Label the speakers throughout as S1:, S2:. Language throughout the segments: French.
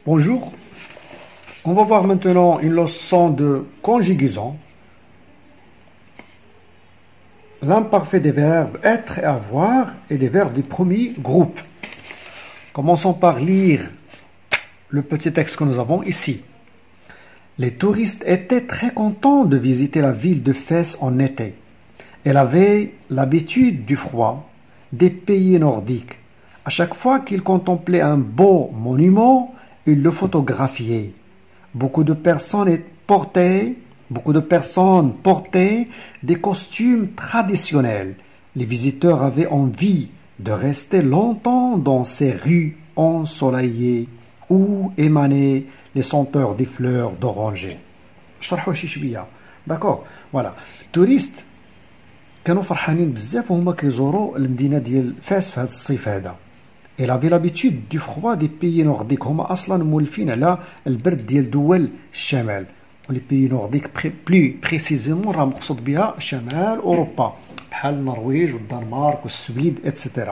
S1: Bonjour, on va voir maintenant une leçon de conjugaison. L'imparfait des verbes être et avoir et des verbes du premier groupe. Commençons par lire le petit texte que nous avons ici. Les touristes étaient très contents de visiter la ville de Fès en été. Elle avait l'habitude du froid des pays nordiques. À chaque fois qu'ils contemplaient un beau monument, ils le photographiaient. Beaucoup de personnes portaient des costumes traditionnels. Les visiteurs avaient envie de rester longtemps dans ces rues ensoleillées où émanaient les senteurs des fleurs d'oranger. D'accord, voilà. Touristes كانوا فرحانين بزاف وهما كيزوروا المدينه ديال فاس في هذا الصيف هذا. Elle avait l'habitude du froid des pays nordiques. هما اصلا مولفين على البرد ديال دول الشمال. Les pays nordiques plus précisément راه مقصود بها شمال اوروبا بحال النرويج والدنمارك والسويد etc.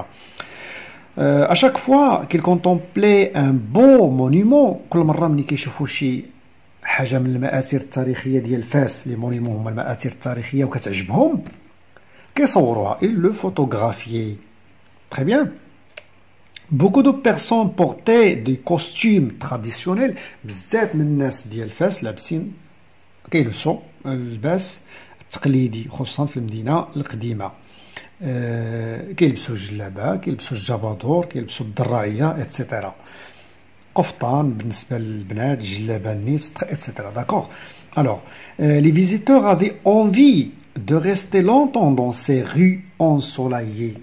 S1: À chaque fois qu'ils contemplaient un beau monument, كل مره ملي كيشوفوا شي حاجه من المآثر التاريخيه ديال فاس، لي مونيمون هما المآثر التاريخيه وكتعجبهم كيصوروها. Ils le photographiaient. Très bien. Beaucoup de personnes portaient des costumes traditionnels. بزاف من الناس ديال فاس لابسين كيلبسوا اللباس التقليدي خصوصا في المدينه القديمه. كيلبسوا الجلابه، كيلبسوا الجبادور، كيلبسوا الدراعيه اتسيتيرا. قفطان بالنسبه للبنات، جلابه النيت اتسيتيرا. داكور. Alors, les visiteurs avaient envie de rester longtemps dans ces rues ensoleillées.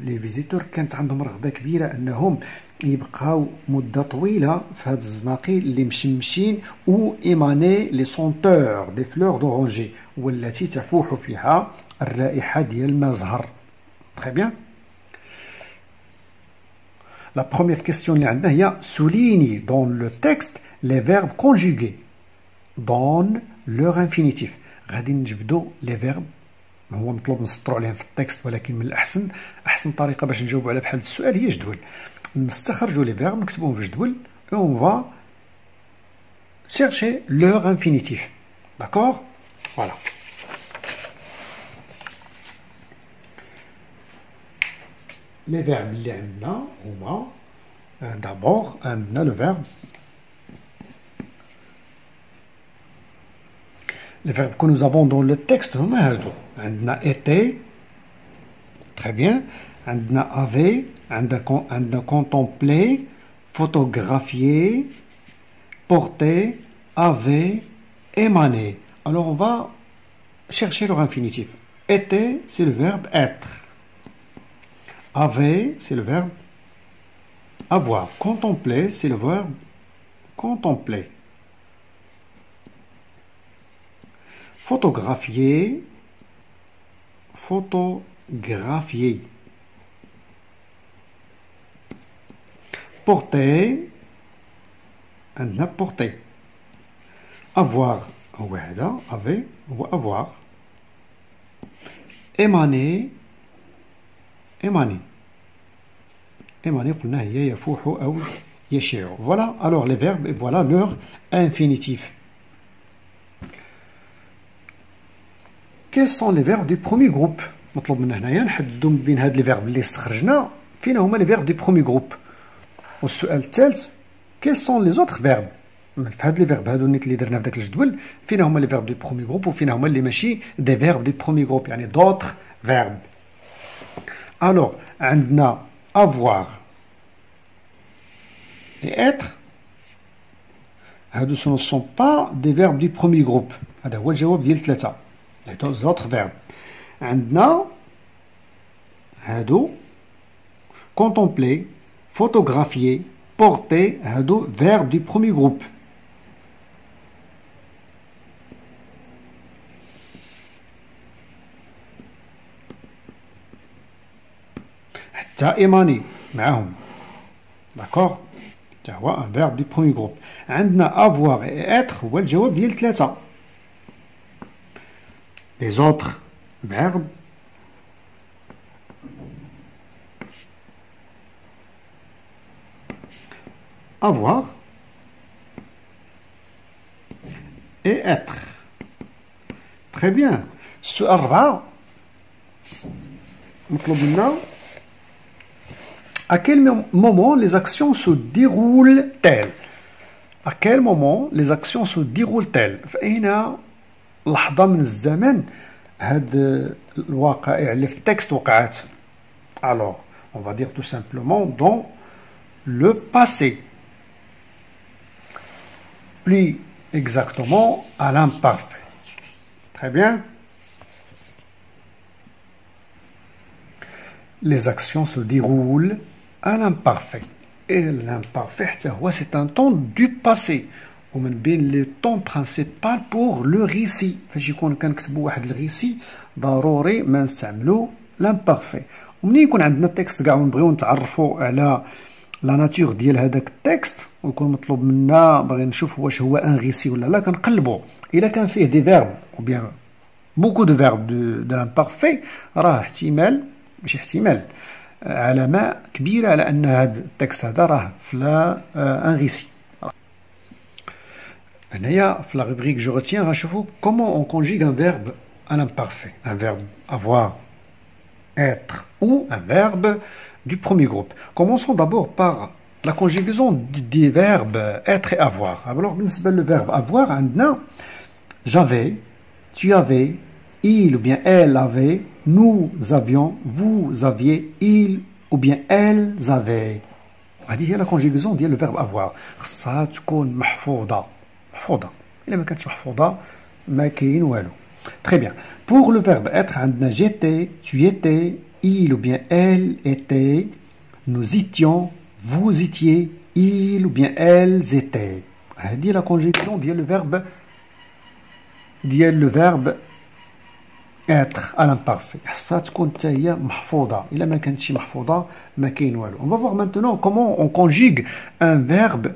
S1: Les visiteurs كانت عندهم رغبه كبيره انهم يبقاو مده طويله في هاد الزناقي اللي مشمشين او ايماني لي سونتور دي فلور دورانجي والتي تفوح فيها الرائحه ديال المزهر. Très bien. La première question اللي عندنا هي souligne dans le texte les verbes conjugués dans leur infinitif. غادي نجبدوا لي فيرب. هو مطلوب نسطروا عليهم في التكست، ولكن من احسن طريقه باش نجاوبوا على بحال السؤال هي جدول. نستخرجوا لي فيرب نكتبوهم في جدول et on va chercher leur infinitif. D'accord? Voilà. Les verbes اللي عندنا هما d'abord عندنا le verbe. Les verbes que nous avons dans le texte هما هادو. عندنا été. Très bien. عندنا avait. عندنا contempler, photographier, porter, avait, émaner. Alors on va chercher leur infinitif. Était, c'est le verbe être. Avait, c'est le verbe avoir. Contempler, c'est le verbe contempler. Photographier, photographier. Porter, عندنا porter. Avoir هو هذا avait هو avoir. Émaner, émaner. Émaner قلنا هي يفوح أو يشع. Voilà alors les verbes et voilà leur infinitif. Quels sont les verbes du premier groupe? مطلوب منا هنايا نحددوا بين هاد لي فيرب اللي استخرجنا فين هما لي فيرب du premier groupe. والسؤال الثالث quels sont les autres verbes؟ في هاد لي فيرب هادو نيت اللي درنا في داك الجدول فين هما لي فيرب دو برومي جروب وفين هما اللي ماشي دي فيرب دو برومي جروب يعني دوطخ فيرب. الوغ عندنا avoir et être هادو ce ne sont pas des verbes du premier groupe. هذا هو الجواب ديال ثلاثة. les autres verbes. عندنا هادو contempler, photographier, porter, هادو verbe du premier groupe. حتى إيماني معاهم. D'accord? حتى هو un verbe du premier groupe. عندنا avoir et être هو الجواب ديال ثلاثة. Les autres verbes avoir et être. Très bien. السؤال 4 مطلوب لنا à quel moment les actions se déroulent-elles? À quel moment les actions se déroulent-elles? فأين لحظة من الزمن هاد الوقائع اللي في التكست وقعت. Alors, on va dire tout simplement dans le passé. Plus exactement à l'imparfait. Très bien. Les actions se déroulent à l'imparfait. Et l'imparfait, c'est un temps du passé. ومن بين لي طون برينسيبال بور لو ريسي فاش يكون كنكتبوا واحد الريسي ضروري ما نستعملوا لامبارفي. ومنين يكون عندنا التكست كاع ونبغيو نتعرفوا على لا ناتور ديال هذاك التكست ويكون مطلوب منا باغي نشوف واش هو ان ريسي ولا لا كنقلبوا الا كان فيه دي فيرب او بيان بوكو دو فيرب دو لامبارفي راه احتمال ماشي احتمال علامه كبيره على ان هذا التكست هذا راه فلا ان ريسي. هنايا في لا روبريك جو رetiens غنشوفوا comment on conjugue un verbe à l'imparfait, un verbe avoir, être ou un verbe du premier groupe. Commençons d'abord par la conjugaison des verbes être et avoir. Alors بالنسبة le verbe avoir عندنا j'avais, tu avais, il ou bien elle avait, nous avions, vous aviez, il ou bien elles avaient. هذه هي la conjugaison ديال le verbe avoir. خصها تكون محفوظة. محفوظة. إلا ما كانتش محفوظة ما كاين والو. Très bien. Pour le verbe être عندنا j'étais, tu étais, il ou bien elle était, nous étions, vous étiez, il ou bien elles étaient. هذه la conjugaison ديال le verbe être à l'imparfait. خصها تكون حتى هي محفوظة. إلا ما كانتش محفوظة ما كاين والو. On va voir maintenant comment on conjugue un verbe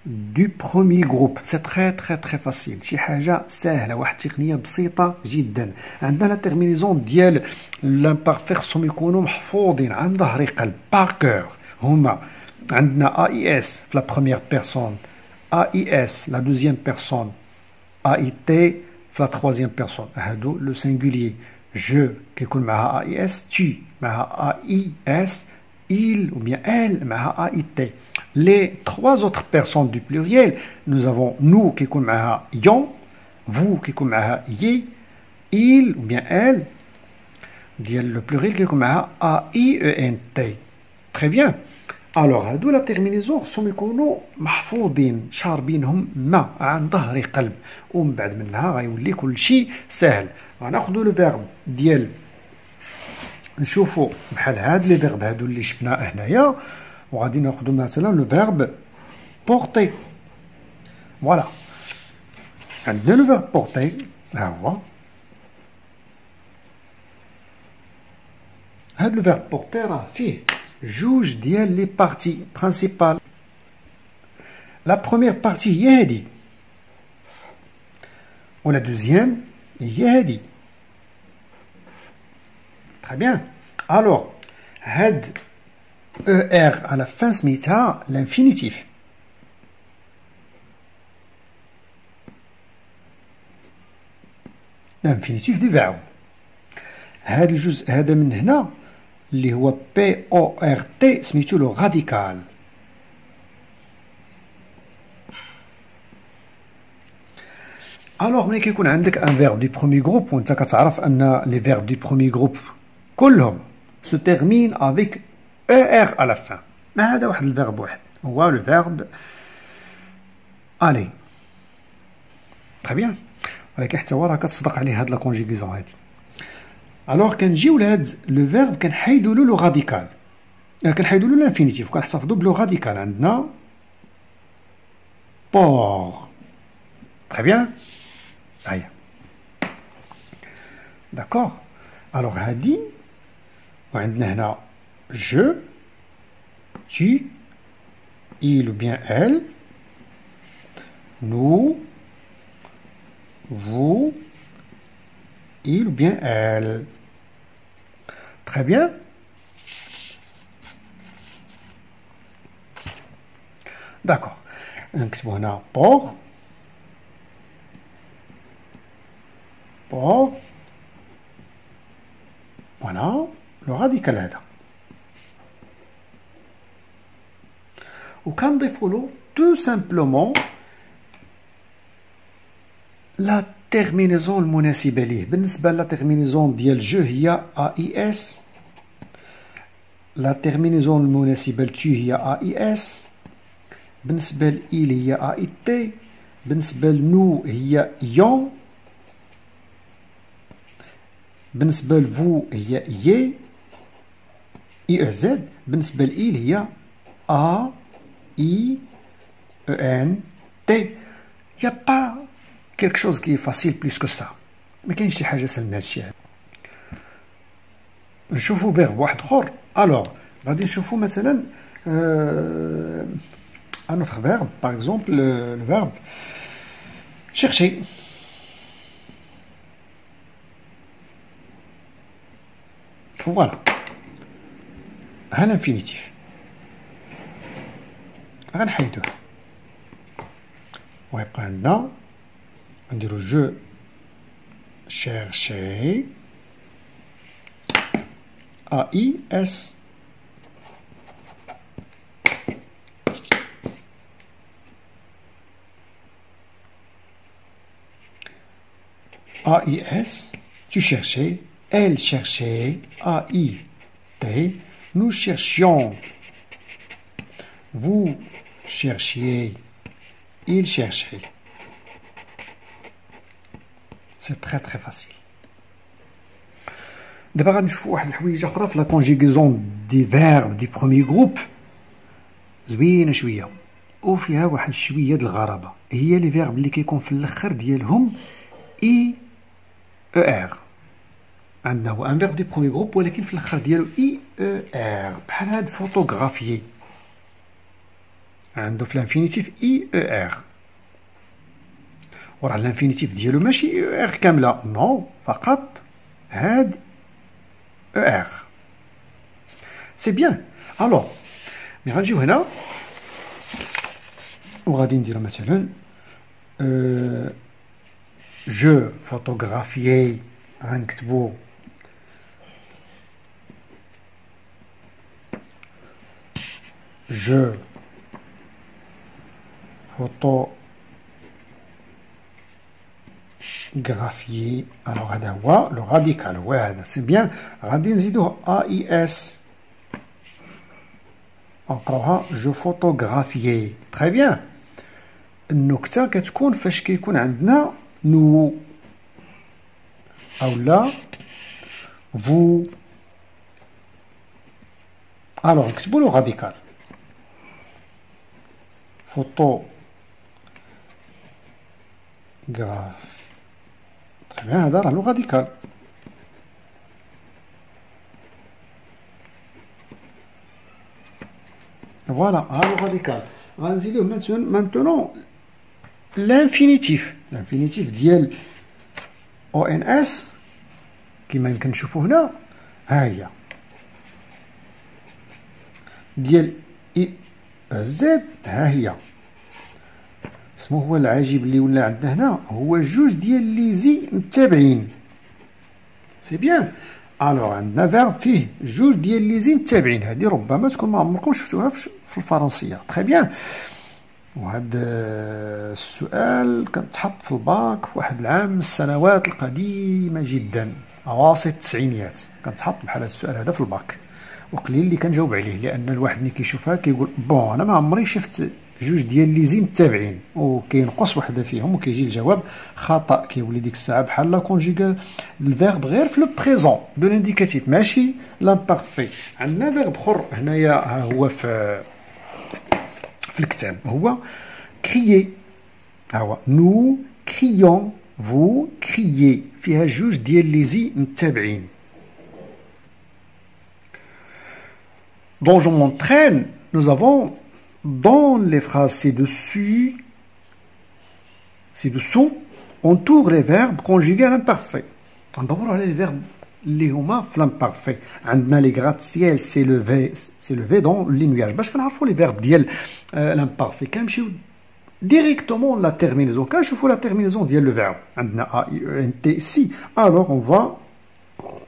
S1: du premier groupe. C'est très facile. شي حاجة سهلة واحد التقنية بسيطة جدا. عندنا la terminaison ديال l'imparfait خصهم يكونوا محفوظين عن ظهر قلب par cœur. هما عندنا AIS في la première personne, AIS la deuxième personne, AIT في la troisième personne. هادو le singulier. Je كيكون معها AIS, tu معها AIS, il ou bien elle معها AIT. Les trois autres personnes du pluriel, nous avons nous qui يكون معها yon, vous qui يكون معها ye, il ou bien elle, ديال le pluriel qui يكون معها AIENT. Très bien. Alors هادو la terminaison خصهم يكونوا محفوظين شاربينهم ما عن ظهر قلب ومن بعد منها غيولي كل شيء سهل. غناخذوا لو فيرب ديال نشوفوا بحال هاد لي فيرب هادو اللي شفنا هنايا وغادي ناخذوا مثلا لو فيرب بورتي. فوالا عندنا لو فيرب بورتي ها هو هاد لو فيرب بورتي راه فيه جوج ديال لي بارتي برينسيبال. لا بروميير بارتي هي هادي ولا دوزيام هي هادي. Très bien. Alors, had ER à la fin سميتها l'infinitif. L'infinitif du verbe. هذا الجزء هذا من هنا اللي هو PORT سميتو له radical. Alors ملي كيكون عندك un verbe du premier groupe وانت كتعرف ان les verbes du premier groupe كلهم se terminent avec ER à la fin. ما هذا واحد الفيرب واحد هو le verbe aller. Très bien. ولكن حتى هو راه كتصدق عليه هاد لا كونجيغيزون هادي. الوغ كنجيو لهاد لو فيرب كنحيدو له لو راديكال كنحيدو له لانفينيتيف وكنحتفظو بلو راديكال. عندنا بور. Très bien. هيا داكوغ. الوغ هادي وعندنا هنا je, tu, il ou bien elle, nous, vous, il ou bien elle. Très bien. D'accord. نكتبو هنا pour pour voilà le radical هذا وكنضيفوا له tout simplement la terminaison المناسبة ليه. بالنسبة لا terminaison ديال جو هي AIS، لا terminaison المناسبة لتو هي AIS، بالنسبة لإل هي AIT، بالنسبة لنو هي يون، بالنسبة لفو هي ي IEZ، بالنسبة لإل هي A I E N T. Y a pas quelque chose qui est facile plus que ça. ما كاينش شي حاجة سهلة من هادشي هذا. نشوفوا فيرب واحد اخر. الوغ غادي نشوفوا مثلا un autre verbe, par exemple le verbe chercher. Voilà. ها l'infinitif. غنحيدوه ويبقى عندنا نديرو جو chercher AIS. AIS, tu cherchais, elle cherchait, AIT, nous cherchions, vous cherchiez, il cherchait. C'est très très facile. دابا غنشوفوا واحد الحويجه اخرى في لا كونجيغيزون دي فيرب دي بروميي جروب زوينه شويه وفيها واحد شويه د الغرابه. هي لي فيرب اللي كيكون في الاخر ديالهم اي او ار. عندنا هو ان فيرب دي بروميي جروب ولكن في الاخر ديالو اي او ار بحال هاد فوتوغرافيي. عنده في الانفينيتيف اي او ار وراه الانفينيتيف ديالو ماشي اي او ار كامله، نو فقط هاد ER. C'est bien. Alors, mais غنجيو هنا وغادي نديرو مثلا جو فوتوغرافيي، غنكتبو جو photographier. Alors هذا هو لو راديكال، هو هذا سي بيان. غادي نزيدوه AIS نقراوها جو فوتوغرافيي. تري بيان. النكته كتكون فاش كيكون عندنا نو اولا فو. الوغ نكتبو لو راديكال فوتوغراف. هذا راه لو راديكال. فوالا ها لو راديكال. غنزيدوه مانتونون لانفينيتيف. لانفينيتيف ديال او ان اس كيما يمكن نشوفو هنا، ها هي ديال اي زد، ها هي. اسمو هو العجيب اللي ولا عندنا هنا هو جوج ديال لي زي متابعين. سي بيان. الوغ عندنا فيرب فيه جوج ديال لي زي متابعين. هذه ربما تكون ما عمركم شفتوها في الفرنسيه. تري بيان. وهذا السؤال كان تحط في الباك في واحد العام من السنوات القديمه جدا، اواسط التسعينيات، كان تحط بحال هذا السؤال هذا في الباك، وقليل اللي كنجاوب عليه، لان الواحد ملي كيشوفها كيقول بون انا ما عمري شفت جوج ديال لي زي متابعين، وكينقص وحده فيهم وكيجي الجواب خطا. كيولي ديك الساعه بحال لا كونجيغال الفيرب غير في لو بريزون دو لانديكاتيف ماشي لامبارفي. عندنا فيرب اخر هنايا ها هو في الكتاب، هو كريي. ها هو نو كريون فو كريي، فيها جوج ديال لي زي متابعين. دون جو مونترين nous avons dans les phrases ci-dessous, on tourne les verbes conjugués à l'imparfait. غندورو على les verbes اللي هما في l'imparfait. عندنا لي gratte-ciel s'est levé dans les nuages. باش كنعرفوا les verbes ديال l'imparfait كنمشيو directement la terminaison. Quand je fais la terminaison ديال le verbe, عندنا A, I, E, N, T ici, alors on va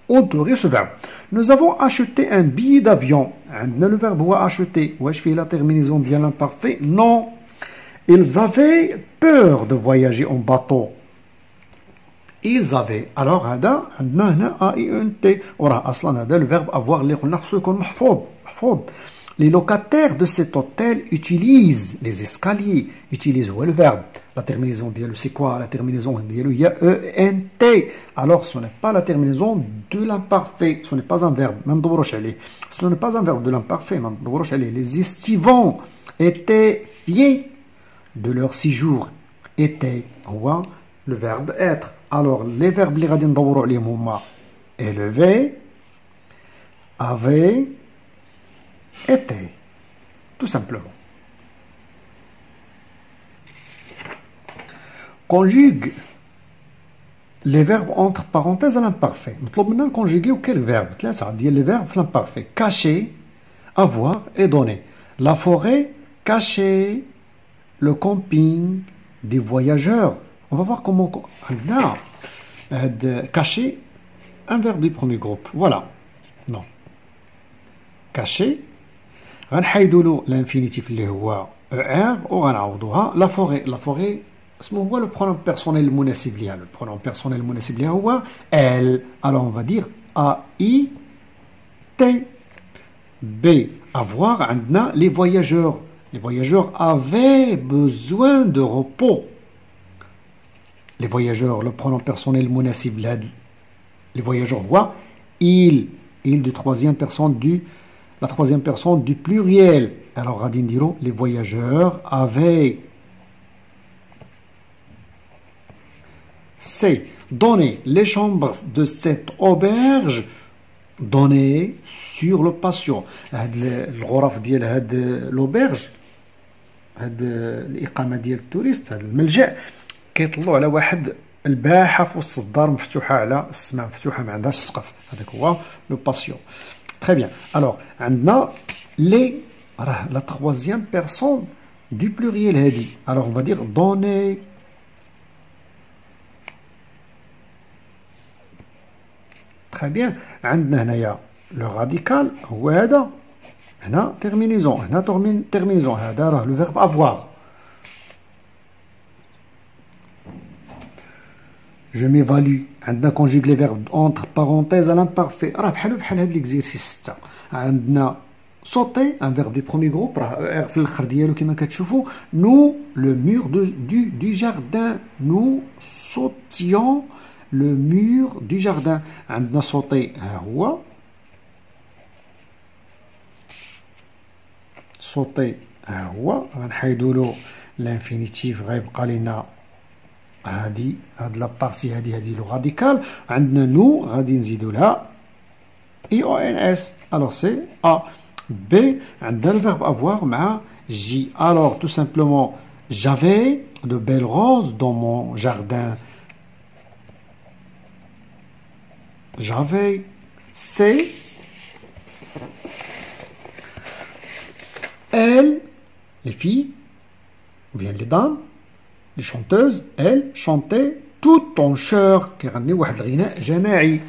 S1: entourer ce verbe. Nous avons acheté un billet d'avion. عندنا le verbe هو acheter. واش فيه la terminaison ديال l'imparfait? Non. Ils avaient peur de voyager en bateau. Ils avaient. Alors هذا عندنا هنا A, I, E, N, T. وراه أصلا هذا le verbe avoir اللي قلنا خصو يكون محفوظ. Les locataires de cet hôtel utilisent les escaliers. Utilisent le verbe. La terminaison dialogue, c'est quoi? La terminaison dialogue, il y a E-N-T. Alors, ce n'est pas la terminaison de l'imparfait. Ce n'est pas un verbe. Ce n'est pas un verbe de l'imparfait. Les estivants étaient fiers de leur séjour. Étaient, le verbe être. Alors, les verbes, les radins d'abord, les moments élevés, avaient, était, tout simplement. Conjugue les verbes entre parenthèses à l'imparfait. Nous conjuguer quel verbe? Ça veut dire les verbes l'imparfait. Cacher, avoir et donner. La forêt, cacher, le camping des voyageurs. On va voir comment cacher un verbe du premier groupe. Voilà. Non. Cacher. غنحيدوا l'infinitif اللي هو ER وغنعوضوها la forêt اسمه هو le pronom personnel المناسب ليها le pronom personnel المناسب ليها هو elle. Alors on va dire A I T. B avoir عندنا les voyageurs avaient besoin de repos. Les voyageurs le pronom personnel المناسب لهاد les voyageurs هو il de troisième personne la troisième personne du pluriel. Alors, Radin diro, les voyageurs avaient. C. Donner les chambres de cette auberge. Donner sur le patient. الغرف ديال هاد l'auberge. هاد الإقامة ديال التوريست. هاد الملجأ. كيطلعوا على واحد الباحة في وسط الدار مفتوحة على السماء مفتوحة ما عندهاش السقف. هذاك هو لو باسيون. Très bien. Alors, عندنا la troisième personne du pluriel هادي. Alors, on va dire donner. Très bien. عندنا هنايا le radical هو هذا. هنا terminaison. هنا terminaison. هذا راه le verbe avoir. Je m'évalue. عندنا conjugue les verbes entre parenthèses à l'imparfait. راه بحال هاد l'exercice 6. عندنا sauter un verbe du premier groupe راه في الاخر ديالو كما كتشوفوا nous le mur du jardin. Nous sautions le mur du jardin. عندنا sauter ها هو sauter ها هو غنحيدوا له l'infinitif غيبقى لنا هاد لا بارتي هادي لو راديكال. عندنا نو غادي نزيدوا لها اي او ان اس. الوغ سي ا. بي عندنا الفيرب افوار مع جي. الوغ تو سامبلومون j'avais de belles roses dans mon jardin. j'avais. c'est elles les filles ou bien les dames les chanteuses, elles chantaient tout en chœur. كيغنيو واحد الغناء جماعي.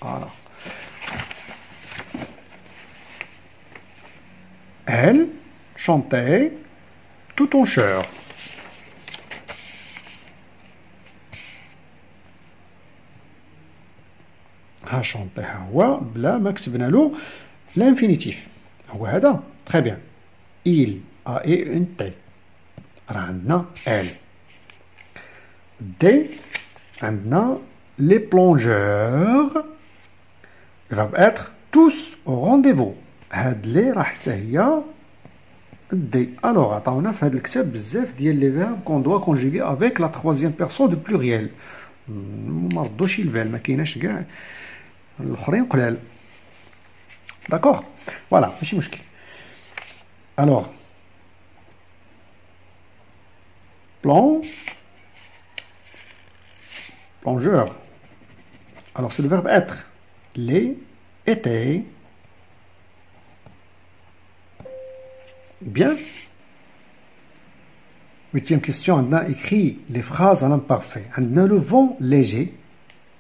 S1: Voilà. Elles chantaient tout en chœur. ها chanté هو بلا ما كتبنا له l'infinitif. هو هذا. Très bien. Il A et une T. عندنا elle. D. عندنا les plongeurs. Il va être tous au rendez-vous. هاد لي راه حتى هي D. Alors عطاونا في هاد الكتاب بزاف ديال لي فيرب كون دوا كونجوغي افيك لا troisième personne du pluriel. ما ردوش البال ما كايناش كاع الاخرين قلال. داكوغ فوالا ماشي مشكل. Alors plongeur. Alors c'est le verbe être. Les étaient Bien. 8e question, on a écrit les phrases à l'imparfait. On a le vent léger.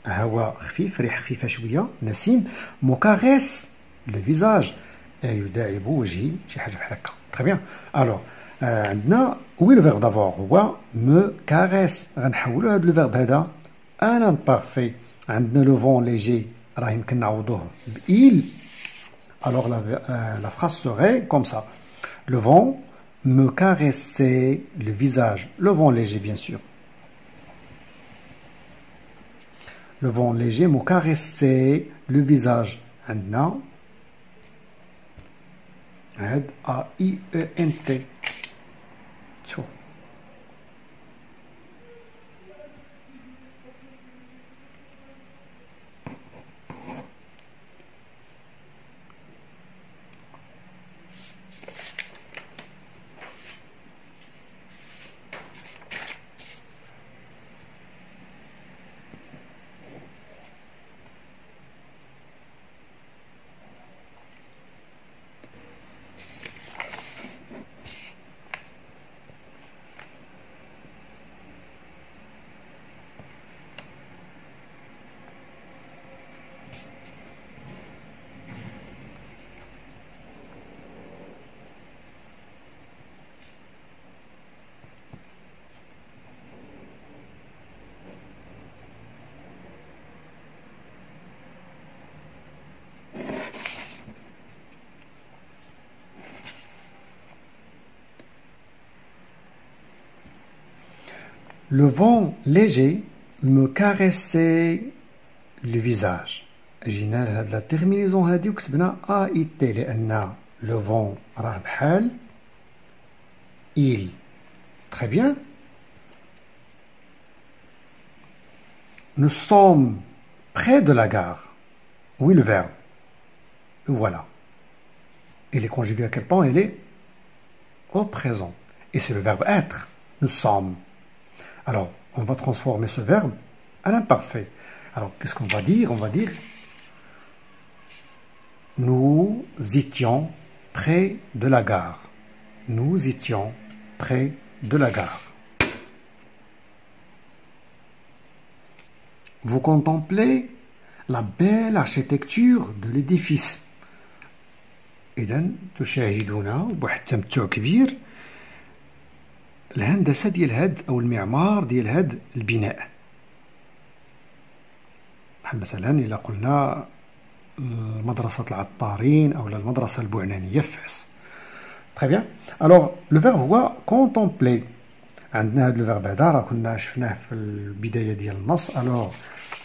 S1: هوا خفيف ريح خفيفة شوية نسيم مكارس le visage يداعب وجهي شي حاجة بحال هكا. Très bien. Alors عندنا وي لو فيرب دافور هو me caresse. غنحولوا هذا لو فيرب هذا ان امبارفي. عندنا لو فون ليجي راه يمكن نعوضوه بإيل. Alors la phrase serait comme ça. Le vent me caressait le visage. Le vent léger, bien sûr. Le vent léger me caressait le visage. عندنا هاد A-I-E-N-T. شوف. Le vent léger me caressait le visage. جينا لهاد لا تيرمينيزون هادي وكتبنا AIT لأن le vent راه بحال il. Très bien. Nous sommes près de la gare. Oui, le verbe. Le voilà. Il est conjugué à quel temps? Il est au présent. Et c'est le verbe être. Nous sommes. Alors, on va transformer ce verbe à l'imparfait. Alors, qu'est-ce qu'on va dire? On va dire nous étions près de la gare. Nous étions près de la gare. Vous contemplez la belle architecture de l'édifice. إذن تشاهدون بواحد التمتع كبير الهندسة ديال هاد أو المعمار ديال هاد البناء. بحال مثلا إلا قلنا مدرسة العطارين أو المدرسة البعنانية في فاس. Très bien. Alors le verbe هو contempler. عندنا هاد لو فيرب هذا راه كنا شفناه في البداية ديال النص. Alors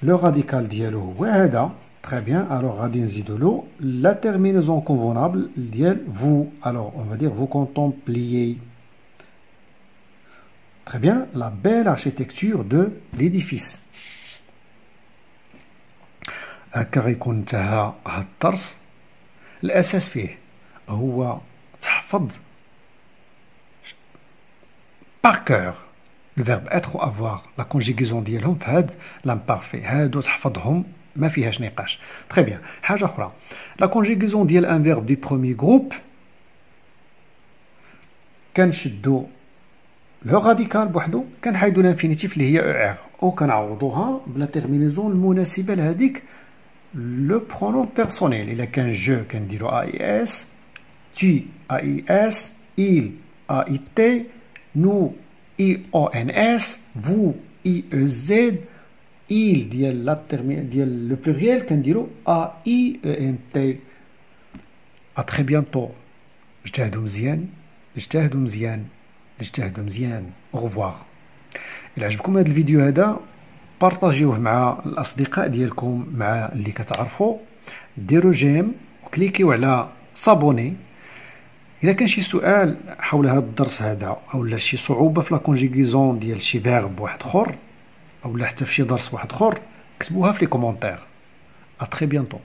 S1: le radical ديالو هو هذا. Très bien. Alors غادي نزيدو له la terminaison convenable ديال vous. Alors on va dire vous contempliez. Très bien. La belle architecture de l'édifice. هكا غيكون انتهى هاد الدرس. الأساس فيه هو تحفظ par cœur le verbe être ou avoir la conjugaison ديالهم في هاد l'imparfait. هادو تحفظهم ما فيهاش نقاش. Très bien. حاجة أخرى la conjugaison ديال un verbe du premier groupe كنشدو لو راديكال بوحدو كنحيدو الانفينيتيف اللي هي او وكنعوضوها بلا تيرمينيزون المناسبة لهذيك لو برونون بيرسونيل. إلا كان جو كنديرو AIS, tu AIS, il AIT, nous IONS, vous IEZ, il ديال لو بلوريال كنديرو AIENT. à très bientôt. اجتهدوا مزيان اجتهدوا مزيان اجتهدوا مزيان. au revoir. إلا عجبكم هذا الفيديو هذا بارطاجيوه مع الأصدقاء ديالكم مع اللي كتعرفوا. ديروا جيم وكليكيو على صابوني. إلا كان شي سؤال حول هذا الدرس هذا أو شي صعوبة في لا كونجيغيزون ديال شي فيرب واحد اخر أو حتى في شي درس واحد اخر كتبوها في لي كومونتير. à très bientôt.